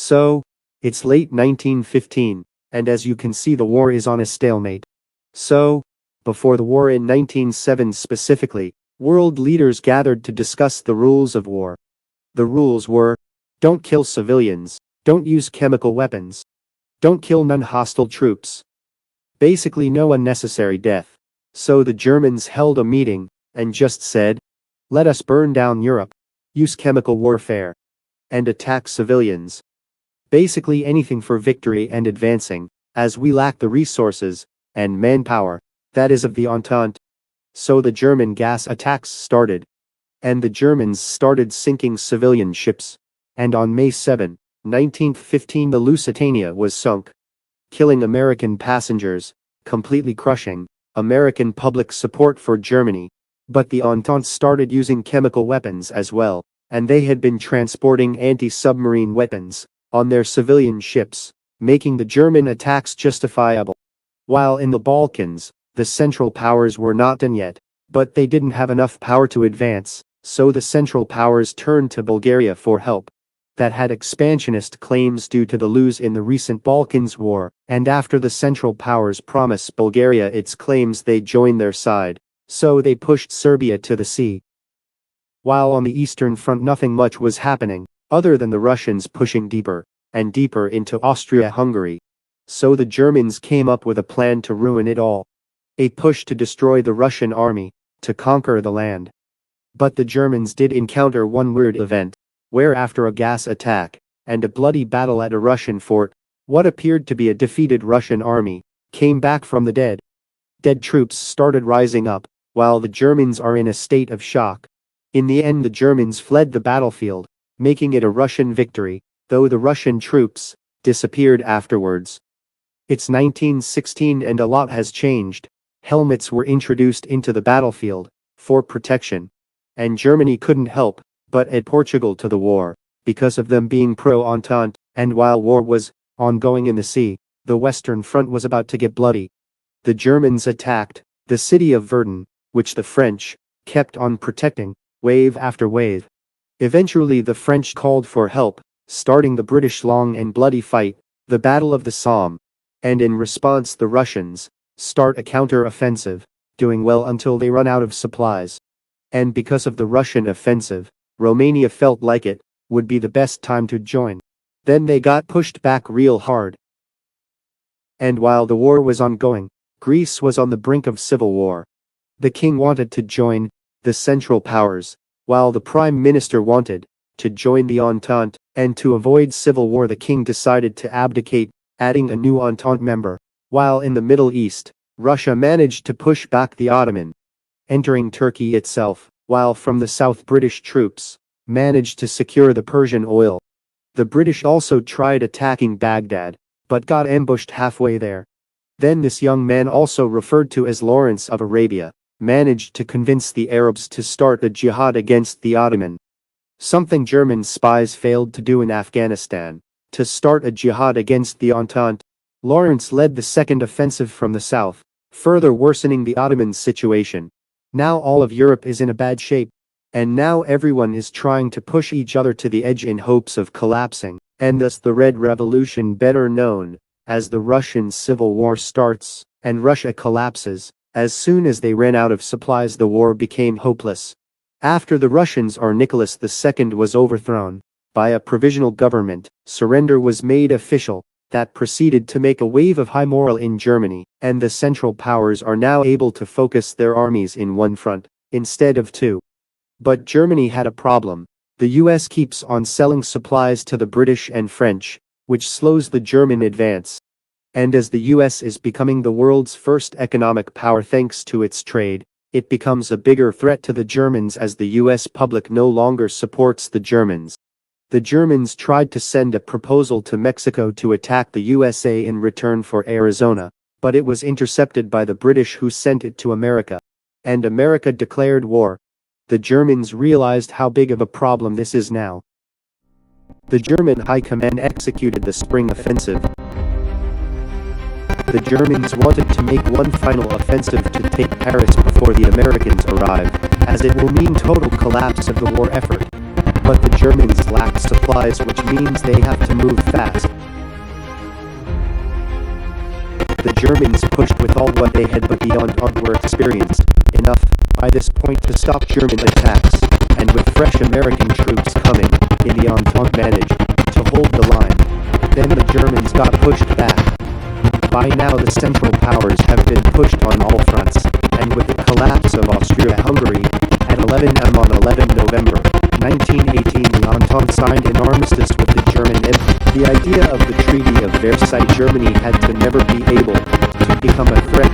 So, it's late 1915, and as you can see the war is on a stalemate. So, before the war in 1907 specifically, world leaders gathered to discuss the rules of war. The rules were: don't kill civilians, don't use chemical weapons, don't kill non-hostile troops. Basically no unnecessary death. So the Germans held a meeting and just said, let us burn down Europe, use chemical warfare, and attack civilians. Basically anything for victory and advancing, as we lack the resources and manpower, that is of the Entente. So the German gas attacks started. And the Germans started sinking civilian ships. And on May 7, 1915 the Lusitania was sunk, killing American passengers, completely crushing American public support for Germany. But the Entente started using chemical weapons as well, and they had been transporting anti-submarine weapons on their civilian ships, making the German attacks justifiable. While in the Balkans, the Central Powers were not done yet, but they didn't have enough power to advance, so the Central Powers turned to Bulgaria for help. That had expansionist claims due to the lose in the recent Balkans War, and after the Central Powers promised Bulgaria its claims they'd join their side, so they pushed Serbia to the sea. While on the Eastern Front nothing much was happening, other than the Russians pushing deeper and deeper into Austria-Hungary. So the Germans came up with a plan to ruin it all. A push to destroy the Russian army, to conquer the land. But the Germans did encounter one weird event, where after a gas attack and a bloody battle at a Russian fort, what appeared to be a defeated Russian army came back from the dead. Dead troops started rising up, while the Germans are in a state of shock. In the end the Germans fled the battlefield, making it a Russian victory, though the Russian troops disappeared afterwards. It's 1916 and a lot has changed. Helmets were introduced into the battlefield for protection. And Germany couldn't help but add Portugal to the war, because of them being pro-Entente, and while war was ongoing in the sea, the Western Front was about to get bloody. The Germans attacked the city of Verdun, which the French kept on protecting, wave after wave. Eventually the French called for help, starting the British long and bloody fight, the Battle of the Somme. And in response the Russians start a counter-offensive, doing well until they run out of supplies. And because of the Russian offensive, Romania felt like it would be the best time to join. Then they got pushed back real hard. And while the war was ongoing, Greece was on the brink of civil war. The king wanted to join the Central Powers, while the prime minister wanted to join the Entente, and to avoid civil war the king decided to abdicate, adding a new Entente member. While in the Middle East, Russia managed to push back the Ottoman, entering Turkey itself, while from the south British troops managed to secure the Persian oil. The British also tried attacking Baghdad, but got ambushed halfway there. Then this young man, also referred to as Lawrence of Arabia, managed to convince the Arabs to start a jihad against the Ottoman. Something German spies failed to do in Afghanistan, to start a jihad against the Entente. Lawrence led the second offensive from the south, further worsening the Ottoman situation. Now all of Europe is in a bad shape. And now everyone is trying to push each other to the edge in hopes of collapsing, and thus the Red Revolution, better known as the Russian Civil War, starts, and Russia collapses. As soon as they ran out of supplies the war became hopeless. After the Russians or Nicholas II was overthrown by a provisional government, surrender was made official. That proceeded to make a wave of high morale in Germany, and the Central Powers are now able to focus their armies in one front, instead of two. But Germany had a problem. The US keeps on selling supplies to the British and French, which slows the German advance. And as the US is becoming the world's first economic power thanks to its trade, it becomes a bigger threat to the Germans as the US public no longer supports the Germans. The Germans tried to send a proposal to Mexico to attack the USA in return for Arizona, but it was intercepted by the British, who sent it to America. And America declared war. The Germans realized how big of a problem this is now. The German High Command executed the spring offensive. The Germans wanted to make one final offensive to take Paris before the Americans arrive, as it will mean total collapse of the war effort. But the Germans lack supplies, which means they have to move fast. The Germans pushed with all what they had, but the Entente were experienced enough by this point to stop German attacks, and with fresh American troops coming in, the Entente managed to hold the line. Then the Germans got pushed back. By now the Central Powers have been pushed on all fronts, and with the collapse of Austria-Hungary at 11 am on 11 November 1918, the Entente signed an armistice with the German Empire. The idea of the Treaty of Versailles, Germany had to never be able to become a threat